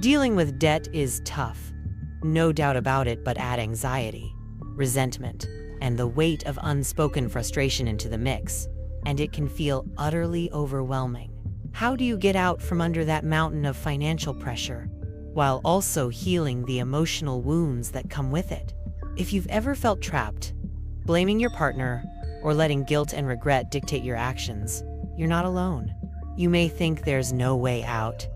Dealing with debt is tough, no doubt about it, but add anxiety, resentment, and the weight of unspoken frustration into the mix, and it can feel utterly overwhelming. How do you get out from under that mountain of financial pressure, while also healing the emotional wounds that come with it? If you've ever felt trapped, blaming your partner, or letting guilt and regret dictate your actions, you're not alone. You may think there's no way out,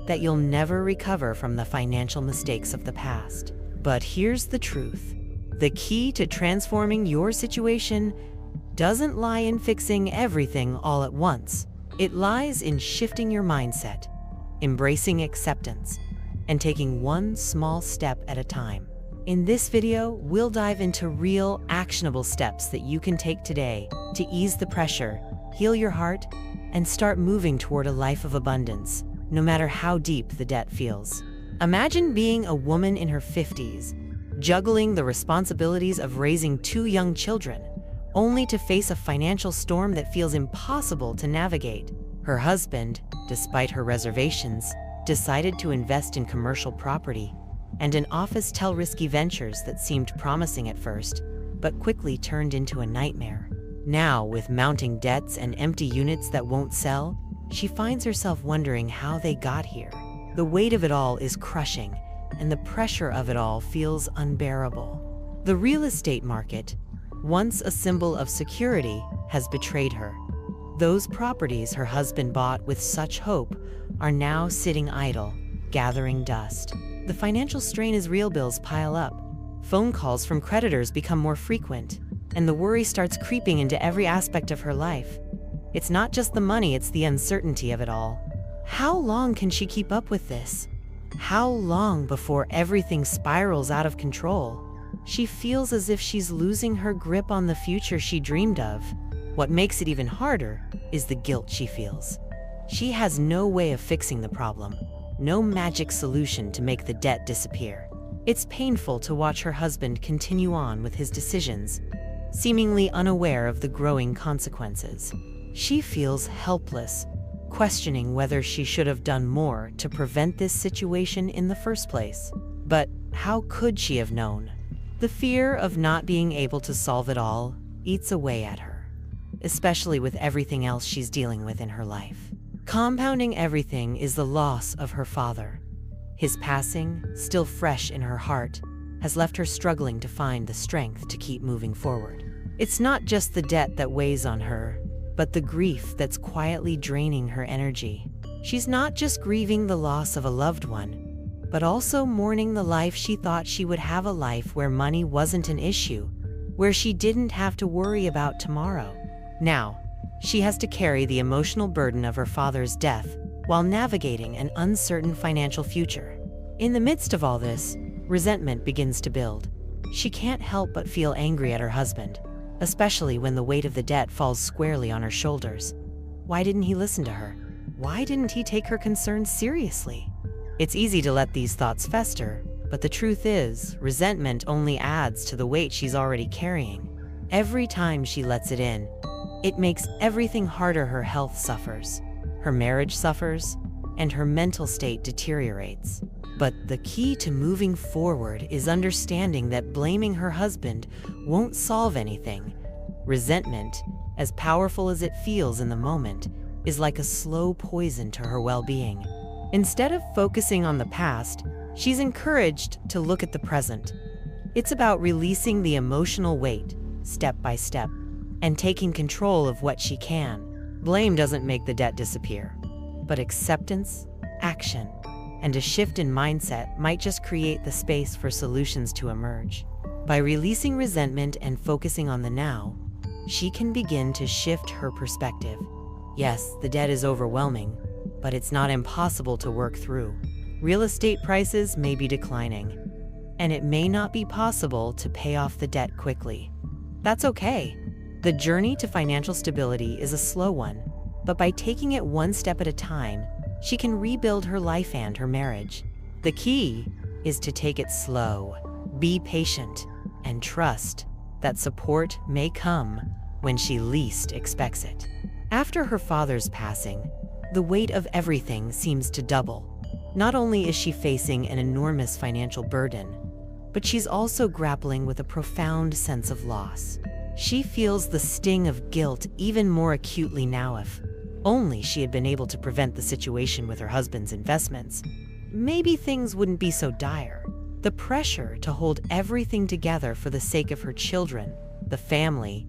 that you'll never recover from the financial mistakes of the past. But here's the truth. The key to transforming your situation doesn't lie in fixing everything all at once. It lies in shifting your mindset, embracing acceptance, and taking one small step at a time. In this video, we'll dive into real, actionable steps that you can take today to ease the pressure, heal your heart, and start moving toward a life of abundance, no matter how deep the debt feels. Imagine being a woman in her 50s, juggling the responsibilities of raising 2 young children, only to face a financial storm that feels impossible to navigate. Her husband, despite her reservations, decided to invest in commercial property and an office tell risky ventures that seemed promising at first, but quickly turned into a nightmare. Now, with mounting debts and empty units that won't sell, she finds herself wondering how they got here. The weight of it all is crushing, and the pressure of it all feels unbearable. The real estate market, once a symbol of security, has betrayed her. Those properties her husband bought with such hope are now sitting idle, gathering dust. The financial strain as real bills pile up. Phone calls from creditors become more frequent, and the worry starts creeping into every aspect of her life. It's not just the money, it's the uncertainty of it all. How long can she keep up with this? How long before everything spirals out of control? She feels as if she's losing her grip on the future she dreamed of. What makes it even harder is the guilt she feels. She has no way of fixing the problem, no magic solution to make the debt disappear. It's painful to watch her husband continue on with his decisions, seemingly unaware of the growing consequences. She feels helpless, questioning whether she should have done more to prevent this situation in the first place. But how could she have known? The fear of not being able to solve it all eats away at her, especially with everything else she's dealing with in her life. Compounding everything is the loss of her father. His passing, still fresh in her heart, has left her struggling to find the strength to keep moving forward. It's not just the debt that weighs on her, but the grief that's quietly draining her energy. She's not just grieving the loss of a loved one, but also mourning the life she thought she would have, a life where money wasn't an issue, where she didn't have to worry about tomorrow. Now, she has to carry the emotional burden of her father's death while navigating an uncertain financial future. In the midst of all this, resentment begins to build. She can't help but feel angry at her husband, especially when the weight of the debt falls squarely on her shoulders. Why didn't he listen to her? Why didn't he take her concerns seriously? It's easy to let these thoughts fester, but the truth is, resentment only adds to the weight she's already carrying. Every time she lets it in, it makes everything harder. Her health suffers, her marriage suffers, and her mental state deteriorates. But the key to moving forward is understanding that blaming her husband won't solve anything. Resentment, as powerful as it feels in the moment, is like a slow poison to her well-being. Instead of focusing on the past, she's encouraged to look at the present. It's about releasing the emotional weight, step by step, and taking control of what she can. Blame doesn't make the debt disappear, but acceptance, action, and a shift in mindset might just create the space for solutions to emerge. By releasing resentment and focusing on the now, she can begin to shift her perspective. Yes, the debt is overwhelming, but it's not impossible to work through. Real estate prices may be declining, and it may not be possible to pay off the debt quickly. That's okay. The journey to financial stability is a slow one, but by taking it one step at a time, she can rebuild her life and her marriage. The key is to take it slow, be patient, and trust that support may come when she least expects it. After her father's passing, the weight of everything seems to double. Not only is she facing an enormous financial burden, but she's also grappling with a profound sense of loss. She feels the sting of guilt even more acutely now. If only she had been able to prevent the situation with her husband's investments, maybe things wouldn't be so dire. The pressure to hold everything together for the sake of her children, the family,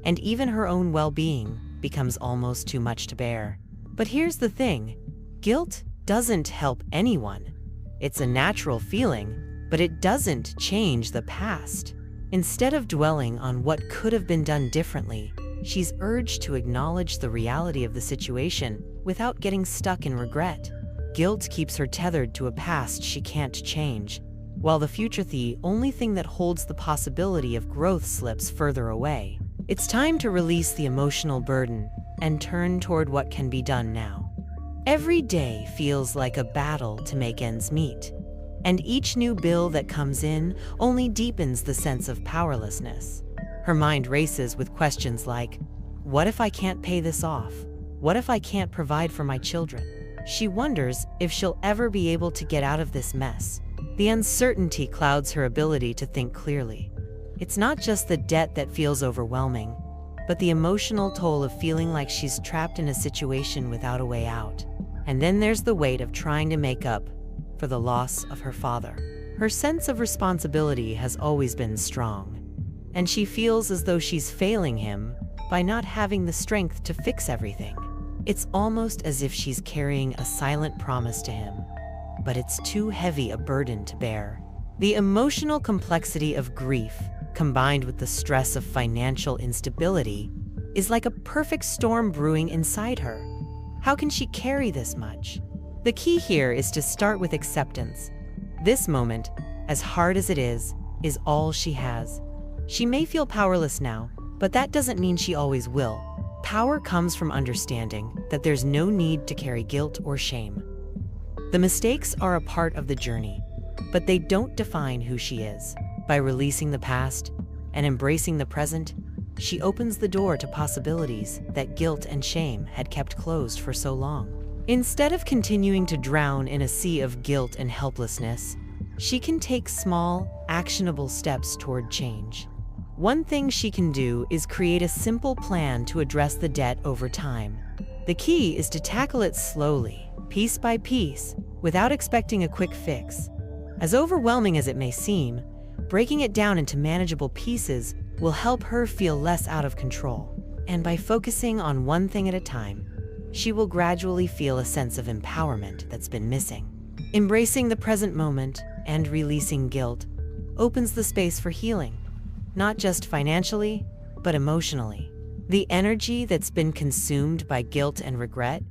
and even her own well-being becomes almost too much to bear. But here's the thing, guilt doesn't help anyone. It's a natural feeling, but it doesn't change the past. Instead of dwelling on what could have been done differently, she's urged to acknowledge the reality of the situation without getting stuck in regret. Guilt keeps her tethered to a past she can't change, while the only thing that holds the possibility of growth slips further away. It's time to release the emotional burden and turn toward what can be done now. Every day feels like a battle to make ends meet, and each new bill that comes in only deepens the sense of powerlessness. Her mind races with questions like, what if I can't pay this off? What if I can't provide for my children? She wonders if she'll ever be able to get out of this mess. The uncertainty clouds her ability to think clearly. It's not just the debt that feels overwhelming, but the emotional toll of feeling like she's trapped in a situation without a way out. And then there's the weight of trying to make up for the loss of her father. Her sense of responsibility has always been strong, and she feels as though she's failing him by not having the strength to fix everything. It's almost as if she's carrying a silent promise to him, but it's too heavy a burden to bear. The emotional complexity of grief, combined with the stress of financial instability, is like a perfect storm brewing inside her. How can she carry this much? The key here is to start with acceptance. This moment, as hard as it is all she has. She may feel powerless now, but that doesn't mean she always will. Power comes from understanding that there's no need to carry guilt or shame. The mistakes are a part of the journey, but they don't define who she is. By releasing the past and embracing the present, she opens the door to possibilities that guilt and shame had kept closed for so long. Instead of continuing to drown in a sea of guilt and helplessness, she can take small, actionable steps toward change. One thing she can do is create a simple plan to address the debt over time. The key is to tackle it slowly, piece by piece, without expecting a quick fix. As overwhelming as it may seem, breaking it down into manageable pieces will help her feel less out of control. And by focusing on one thing at a time, she will gradually feel a sense of empowerment that's been missing. Embracing the present moment and releasing guilt opens the space for healing, not just financially, but emotionally. The energy that's been consumed by guilt and regret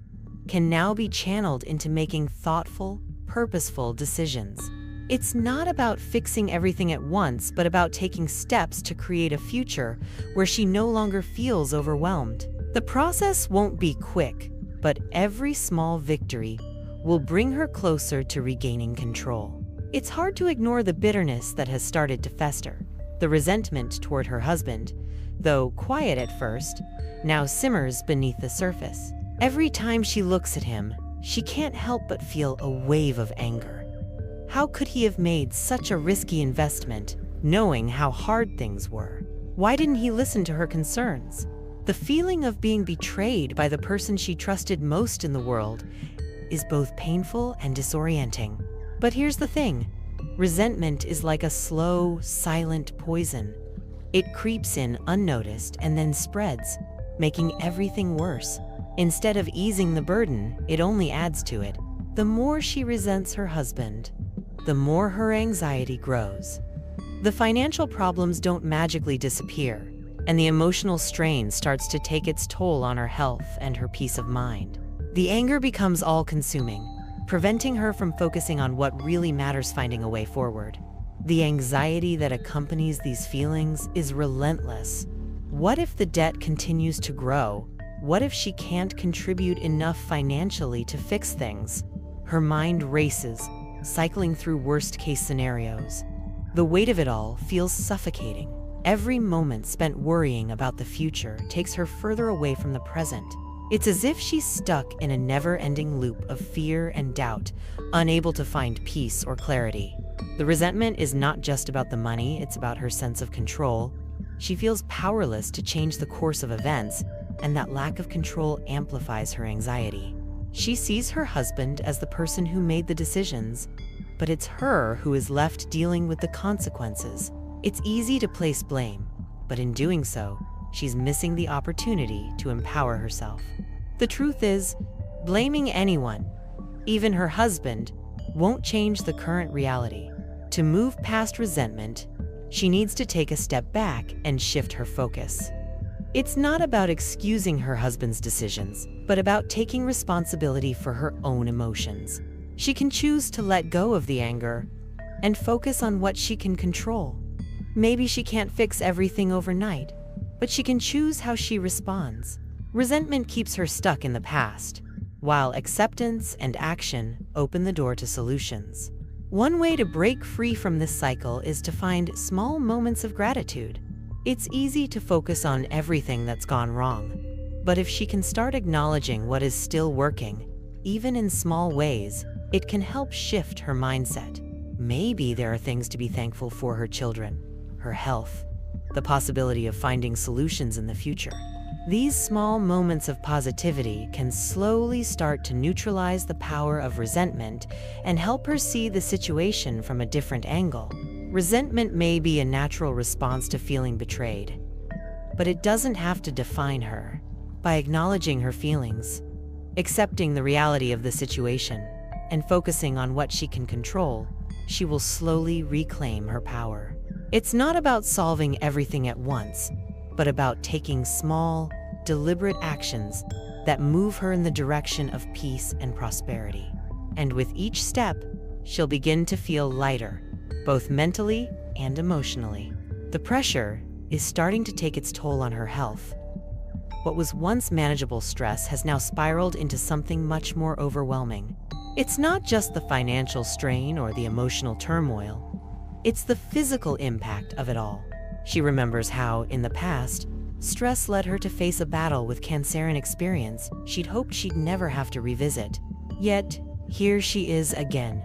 can now be channeled into making thoughtful, purposeful decisions. It's not about fixing everything at once, but about taking steps to create a future where she no longer feels overwhelmed. The process won't be quick, but every small victory will bring her closer to regaining control. It's hard to ignore the bitterness that has started to fester. The resentment toward her husband, though quiet at first, now simmers beneath the surface. Every time she looks at him, she can't help but feel a wave of anger. How could he have made such a risky investment, knowing how hard things were? Why didn't he listen to her concerns? The feeling of being betrayed by the person she trusted most in the world is both painful and disorienting. But here's the thing, resentment is like a slow, silent poison. It creeps in unnoticed and then spreads, making everything worse. Instead of easing the burden, it only adds to it. The more she resents her husband, the more her anxiety grows. The financial problems don't magically disappear, and the emotional strain starts to take its toll on her health and her peace of mind. The anger becomes all-consuming, preventing her from focusing on what really matters, finding a way forward. The anxiety that accompanies these feelings is relentless. What if the debt continues to grow? What if she can't contribute enough financially to fix things? Her mind races, cycling through worst-case scenarios. The weight of it all feels suffocating. Every moment spent worrying about the future takes her further away from the present. It's as if she's stuck in a never-ending loop of fear and doubt, unable to find peace or clarity. The resentment is not just about the money, it's about her sense of control. She feels powerless to change the course of events, and that lack of control amplifies her anxiety. She sees her husband as the person who made the decisions, but it's her who is left dealing with the consequences. It's easy to place blame, but in doing so, she's missing the opportunity to empower herself. The truth is, blaming anyone, even her husband, won't change the current reality. To move past resentment, she needs to take a step back and shift her focus. It's not about excusing her husband's decisions, but about taking responsibility for her own emotions. She can choose to let go of the anger and focus on what she can control. Maybe she can't fix everything overnight, but she can choose how she responds. Resentment keeps her stuck in the past, while acceptance and action open the door to solutions. One way to break free from this cycle is to find small moments of gratitude. It's easy to focus on everything that's gone wrong, but if she can start acknowledging what is still working, even in small ways, it can help shift her mindset. Maybe there are things to be thankful for: her children, her health, the possibility of finding solutions in the future. These small moments of positivity can slowly start to neutralize the power of resentment and help her see the situation from a different angle. Resentment may be a natural response to feeling betrayed, but it doesn't have to define her. By acknowledging her feelings, accepting the reality of the situation, and focusing on what she can control, she will slowly reclaim her power. It's not about solving everything at once, but about taking small, deliberate actions that move her in the direction of peace and prosperity. And with each step, she'll begin to feel lighter, both mentally and emotionally. The pressure is starting to take its toll on her health. What was once manageable stress has now spiraled into something much more overwhelming. It's not just the financial strain or the emotional turmoil, it's the physical impact of it all. She remembers how, in the past, stress led her to face a battle with Cancerian experience she'd hoped she'd never have to revisit. Yet, here she is again,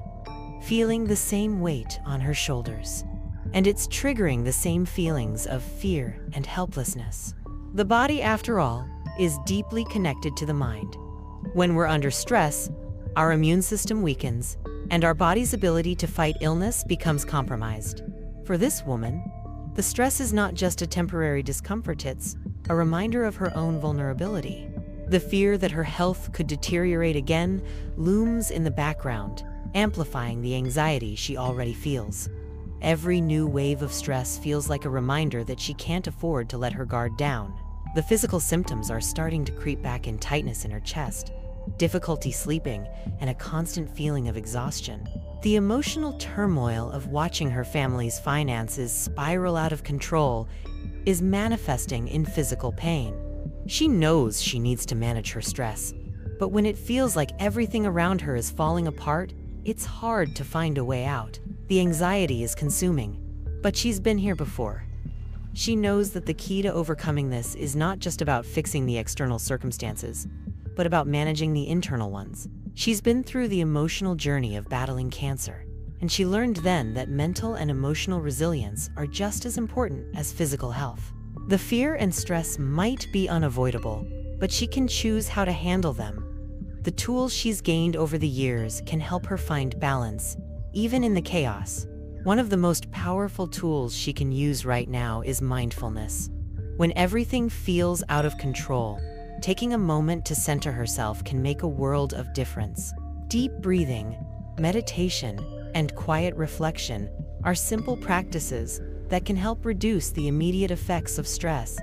feeling the same weight on her shoulders. And it's triggering the same feelings of fear and helplessness. The body, after all, is deeply connected to the mind. When we're under stress, our immune system weakens, and our body's ability to fight illness becomes compromised. For this woman, the stress is not just a temporary discomfort, it's a reminder of her own vulnerability. The fear that her health could deteriorate again looms in the background, amplifying the anxiety she already feels. Every new wave of stress feels like a reminder that she can't afford to let her guard down. The physical symptoms are starting to creep back in: tightness in her chest, difficulty sleeping, and a constant feeling of exhaustion. The emotional turmoil of watching her family's finances spiral out of control is manifesting in physical pain. She knows she needs to manage her stress, but when it feels like everything around her is falling apart, it's hard to find a way out. The anxiety is consuming, but she's been here before. She knows that the key to overcoming this is not just about fixing the external circumstances, but about managing the internal ones. She's been through the emotional journey of battling cancer, and she learned then that mental and emotional resilience are just as important as physical health. The fear and stress might be unavoidable, but she can choose how to handle them. The tools she's gained over the years can help her find balance, even in the chaos. One of the most powerful tools she can use right now is mindfulness. When everything feels out of control, taking a moment to center herself can make a world of difference. Deep breathing, meditation, and quiet reflection are simple practices that can help reduce the immediate effects of stress.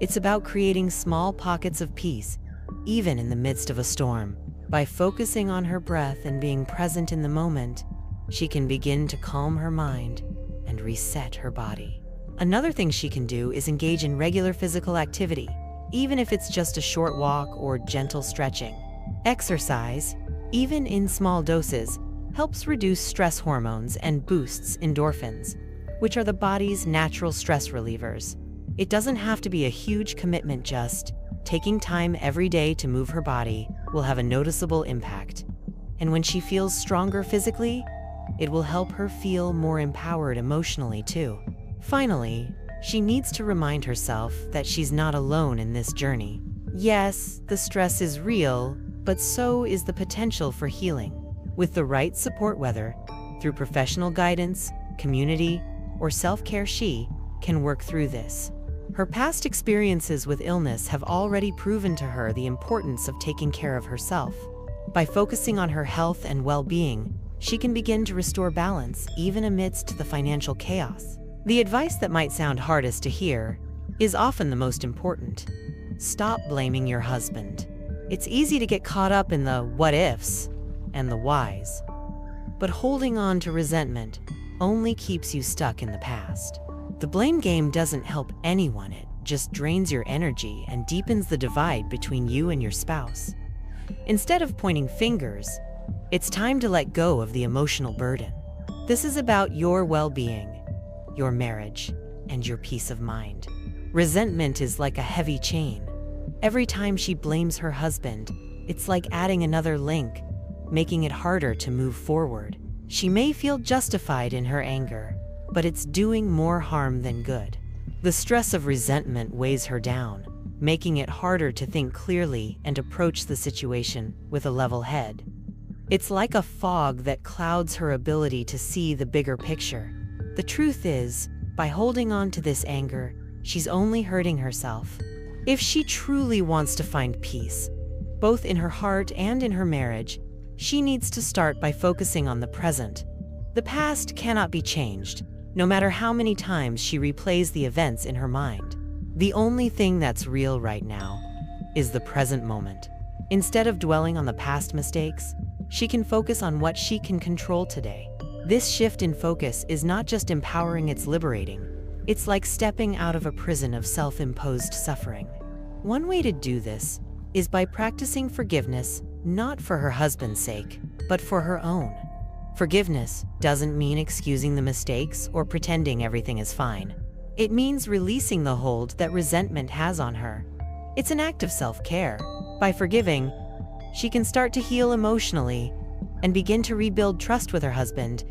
It's about creating small pockets of peace, even in the midst of a storm. By focusing on her breath and being present in the moment, she can begin to calm her mind and reset her body. Another thing she can do is engage in regular physical activity, even if it's just a short walk or gentle stretching. Exercise, even in small doses, helps reduce stress hormones and boosts endorphins, which are the body's natural stress relievers. It doesn't have to be a huge commitment, just Taking time every day to move her body will have a noticeable impact. And when she feels stronger physically, it will help her feel more empowered emotionally too. Finally, she needs to remind herself that she's not alone in this journey. Yes, the stress is real, but so is the potential for healing. With the right support, whether through professional guidance, community, or self-care, she can work through this. Her past experiences with illness have already proven to her the importance of taking care of herself. By focusing on her health and well-being, she can begin to restore balance even amidst the financial chaos. The advice that might sound hardest to hear is often the most important. Stop blaming your husband. It's easy to get caught up in the what ifs and the whys, but holding on to resentment only keeps you stuck in the past. The blame game doesn't help anyone. It just drains your energy and deepens the divide between you and your spouse. Instead of pointing fingers, it's time to let go of the emotional burden. This is about your well-being, your marriage, and your peace of mind. Resentment is like a heavy chain. Every time she blames her husband, it's like adding another link, making it harder to move forward. She may feel justified in her anger, but it's doing more harm than good. The stress of resentment weighs her down, making it harder to think clearly and approach the situation with a level head. It's like a fog that clouds her ability to see the bigger picture. The truth is, by holding on to this anger, she's only hurting herself. If she truly wants to find peace, both in her heart and in her marriage, she needs to start by focusing on the present. The past cannot be changed, no matter how many times she replays the events in her mind. The only thing that's real right now is the present moment. Instead of dwelling on the past mistakes, she can focus on what she can control today. This shift in focus is not just empowering, it's liberating. It's like stepping out of a prison of self-imposed suffering. One way to do this is by practicing forgiveness, not for her husband's sake, but for her own. Forgiveness doesn't mean excusing the mistakes or pretending everything is fine. It means releasing the hold that resentment has on her. It's an act of self-care. By forgiving, she can start to heal emotionally and begin to rebuild trust with her husband,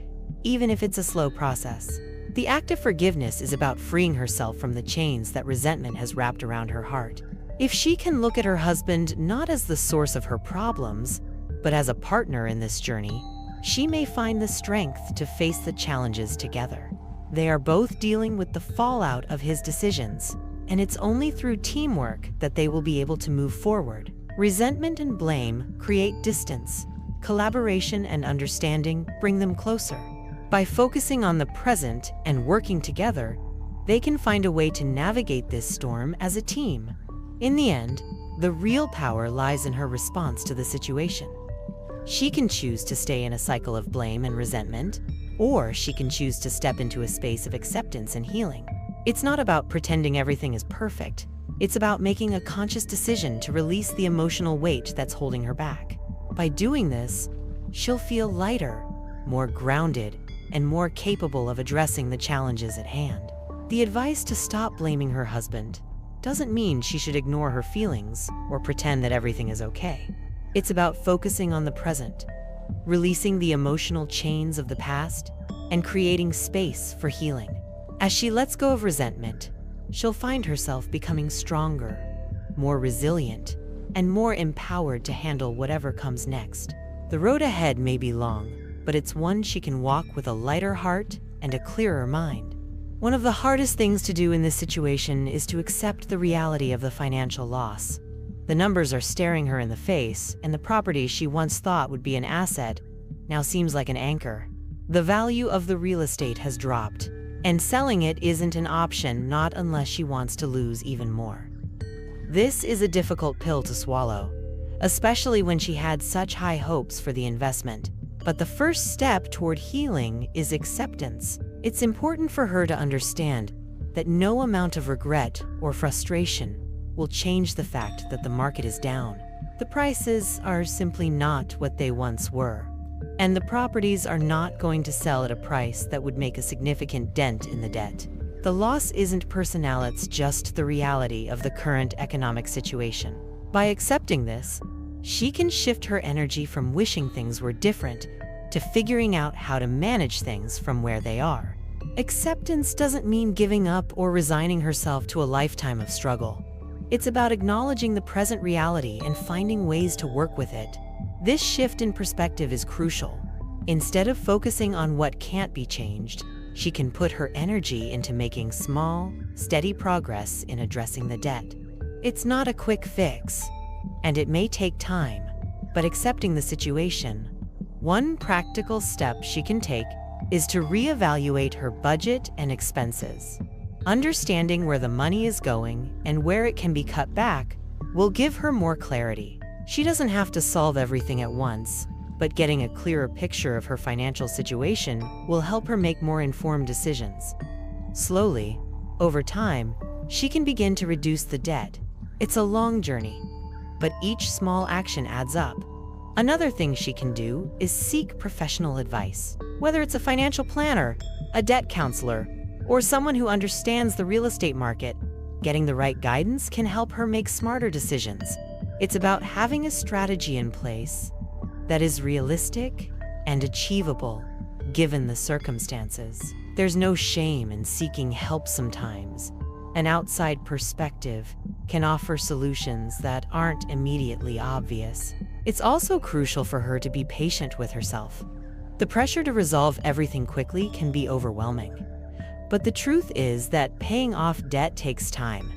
even if it's a slow process. The act of forgiveness is about freeing herself from the chains that resentment has wrapped around her heart. If she can look at her husband not as the source of her problems, but as a partner in this journey, she may find the strength to face the challenges together. They are both dealing with the fallout of his decisions, and it's only through teamwork that they will be able to move forward. Resentment and blame create distance. Collaboration and understanding bring them closer. By focusing on the present and working together, they can find a way to navigate this storm as a team. In the end, the real power lies in her response to the situation. She can choose to stay in a cycle of blame and resentment, or she can choose to step into a space of acceptance and healing. It's not about pretending everything is perfect. It's about making a conscious decision to release the emotional weight that's holding her back. By doing this, she'll feel lighter, more grounded, and more capable of addressing the challenges at hand. The advice to stop blaming her husband doesn't mean she should ignore her feelings or pretend that everything is okay. It's about focusing on the present, releasing the emotional chains of the past, and creating space for healing. As she lets go of resentment, she'll find herself becoming stronger, more resilient, and more empowered to handle whatever comes next. The road ahead may be long, but it's one she can walk with a lighter heart and a clearer mind. One of the hardest things to do in this situation is to accept the reality of the financial loss. The numbers are staring her in the face, and the property she once thought would be an asset now seems like an anchor. The value of the real estate has dropped, and selling it isn't an option, not unless she wants to lose even more. This is a difficult pill to swallow, especially when she had such high hopes for the investment. But the first step toward healing is acceptance. It's important for her to understand that no amount of regret or frustration will change the fact that the market is down. The prices are simply not what they once were, and the properties are not going to sell at a price that would make a significant dent in the debt. The loss isn't personal, it's just the reality of the current economic situation. By accepting this, she can shift her energy from wishing things were different to figuring out how to manage things from where they are. Acceptance doesn't mean giving up or resigning herself to a lifetime of struggle. It's about acknowledging the present reality and finding ways to work with it. This shift in perspective is crucial. Instead of focusing on what can't be changed, she can put her energy into making small, steady progress in addressing the debt. It's not a quick fix, and it may take time, but accepting the situation, one practical step she can take is to reevaluate her budget and expenses. Understanding where the money is going and where it can be cut back will give her more clarity. She doesn't have to solve everything at once, but getting a clearer picture of her financial situation will help her make more informed decisions. Slowly, over time, she can begin to reduce the debt. It's a long journey, but each small action adds up. Another thing she can do is seek professional advice. Whether it's a financial planner, a debt counselor, or someone who understands the real estate market, getting the right guidance can help her make smarter decisions. It's about having a strategy in place that is realistic and achievable given the circumstances. There's no shame in seeking help sometimes. An outside perspective can offer solutions that aren't immediately obvious. It's also crucial for her to be patient with herself. The pressure to resolve everything quickly can be overwhelming. But the truth is that paying off debt takes time.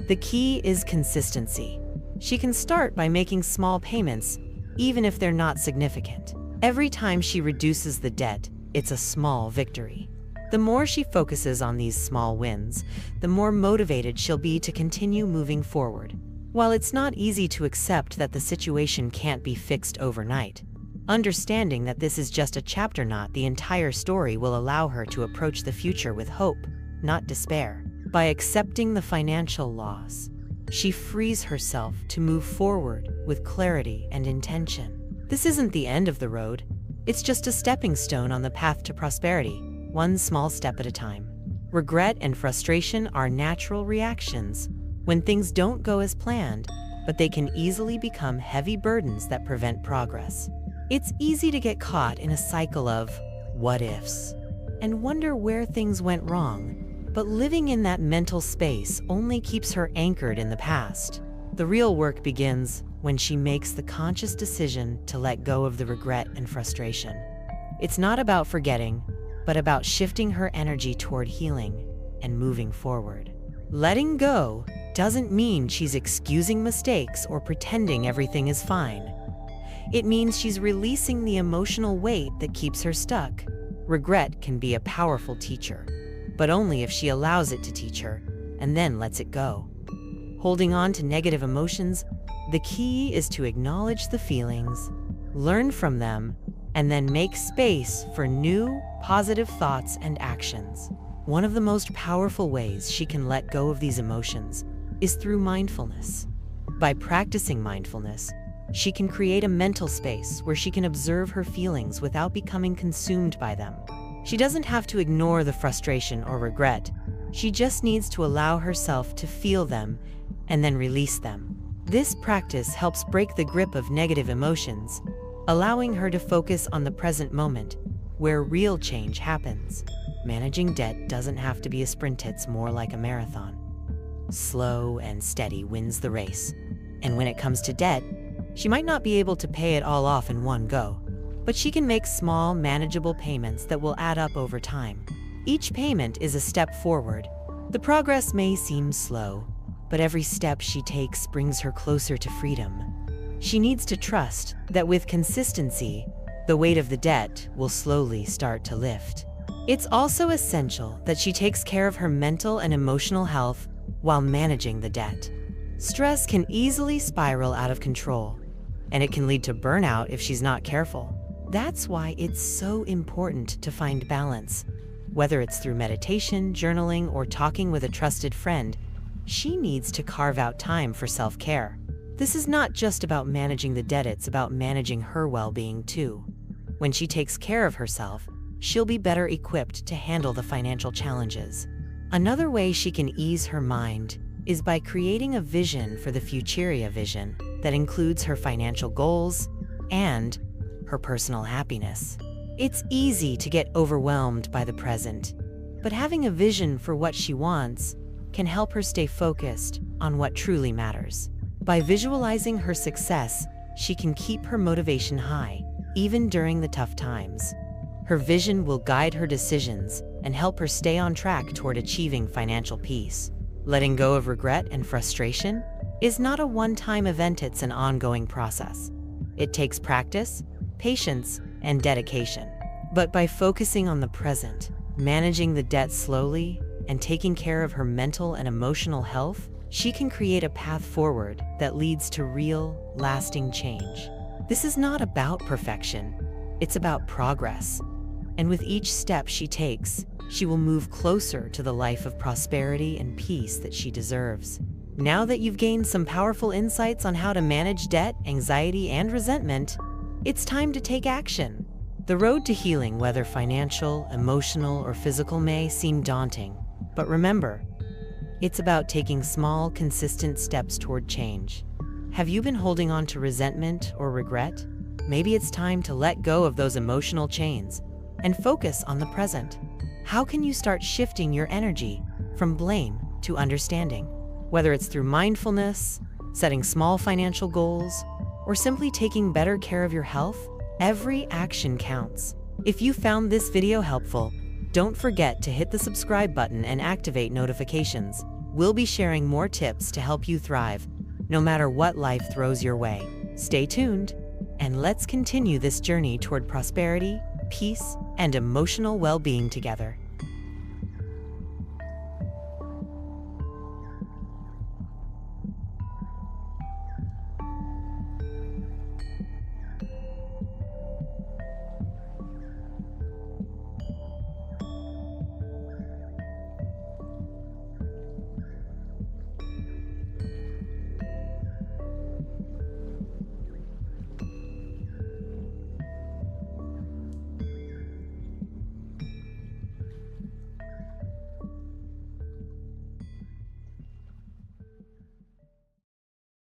The key is consistency. She can start by making small payments, even if they're not significant. Every time she reduces the debt, it's a small victory. The more she focuses on these small wins, the more motivated she'll be to continue moving forward. While it's not easy to accept that the situation can't be fixed overnight, understanding that this is just a chapter, not the entire story, will allow her to approach the future with hope, not despair. By accepting the financial loss, she frees herself to move forward with clarity and intention. This isn't the end of the road. It's just a stepping stone on the path to prosperity, one small step at a time. Regret and frustration are natural reactions when things don't go as planned, but they can easily become heavy burdens that prevent progress. It's easy to get caught in a cycle of what ifs and wonder where things went wrong, but living in that mental space only keeps her anchored in the past. The real work begins when she makes the conscious decision to let go of the regret and frustration. It's not about forgetting, but about shifting her energy toward healing and moving forward. Letting go doesn't mean she's excusing mistakes or pretending everything is fine. It means she's releasing the emotional weight that keeps her stuck. Regret can be a powerful teacher, but only if she allows it to teach her and then lets it go. Holding on to negative emotions, the key is to acknowledge the feelings, learn from them, and then make space for new, positive thoughts and actions. One of the most powerful ways she can let go of these emotions is through mindfulness. By practicing mindfulness, she can create a mental space where she can observe her feelings without becoming consumed by them. She doesn't have to ignore the frustration or regret. She just needs to allow herself to feel them and then release them. This practice helps break the grip of negative emotions, allowing her to focus on the present moment, where real change happens. Managing debt doesn't have to be a sprint, it's more like a marathon. Slow and steady wins the race. And when it comes to debt, she might not be able to pay it all off in one go, but she can make small, manageable payments that will add up over time. Each payment is a step forward. The progress may seem slow, but every step she takes brings her closer to freedom. She needs to trust that with consistency, the weight of the debt will slowly start to lift. It's also essential that she takes care of her mental and emotional health while managing the debt. Stress can easily spiral out of control, and it can lead to burnout if she's not careful. That's why it's so important to find balance. Whether it's through meditation, journaling, or talking with a trusted friend, she needs to carve out time for self-care. This is not just about managing the debt, it's about managing her well-being too. When she takes care of herself, she'll be better equipped to handle the financial challenges. Another way she can ease her mind is by creating a vision for the Futuria vision that includes her financial goals and her personal happiness. It's easy to get overwhelmed by the present, but having a vision for what she wants can help her stay focused on what truly matters. By visualizing her success, she can keep her motivation high, even during the tough times. Her vision will guide her decisions and help her stay on track toward achieving financial peace. Letting go of regret and frustration is not a one-time event, it's an ongoing process. It takes practice, patience, and dedication. But by focusing on the present, managing the debt slowly, and taking care of her mental and emotional health, she can create a path forward that leads to real, lasting change. This is not about perfection, it's about progress. And with each step she takes, she will move closer to the life of prosperity and peace that she deserves. Now that you've gained some powerful insights on how to manage debt, anxiety, and resentment, it's time to take action. The road to healing, whether financial, emotional, or physical, may seem daunting. But remember, it's about taking small, consistent steps toward change. Have you been holding on to resentment or regret? Maybe it's time to let go of those emotional chains and focus on the present. How can you start shifting your energy from blame to understanding? Whether it's through mindfulness, setting small financial goals, or simply taking better care of your health, every action counts. If you found this video helpful, don't forget to hit the subscribe button and activate notifications. We'll be sharing more tips to help you thrive, no matter what life throws your way. Stay tuned, and let's continue this journey toward prosperity, peace, and emotional well-being together.